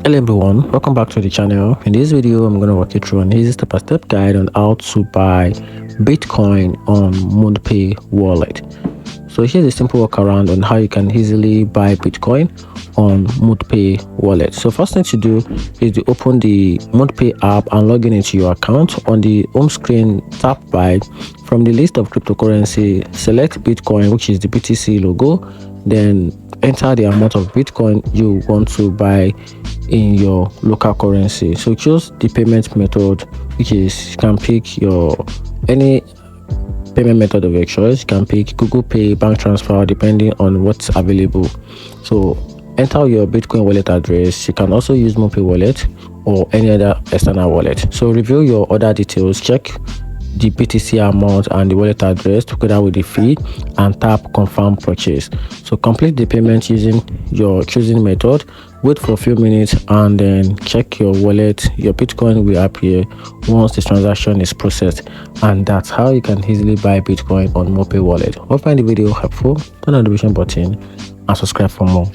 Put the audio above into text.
Hello everyone, welcome back to the channel. In this video I'm going to walk you through an easy step-by-step guide on how to buy Bitcoin on MoonPay wallet. So here's a simple workaround on how you can easily buy Bitcoin on MoonPay wallet. So first thing to do is to open the MoonPay app and log in into your account. On the home screen, tap buy. From the list of cryptocurrency, select Bitcoin, which is the BTC logo, then enter the amount of Bitcoin you want to buy in your local currency. So choose the payment method, which is you can pick any payment method of your choice. You can pick Google Pay, bank transfer, depending on what's available. So enter your Bitcoin wallet address. You can also use MoonPay wallet or any other external wallet. So review your other details, check the BTC amount and the wallet address together with the fee, and tap confirm purchase. So complete the payment using your choosing method, wait for a few minutes, and then check your wallet. Your Bitcoin will appear once the transaction is processed, and that's how you can easily buy Bitcoin on MoonPay wallet. Hope you find the video helpful. Turn on the notification button and subscribe for more.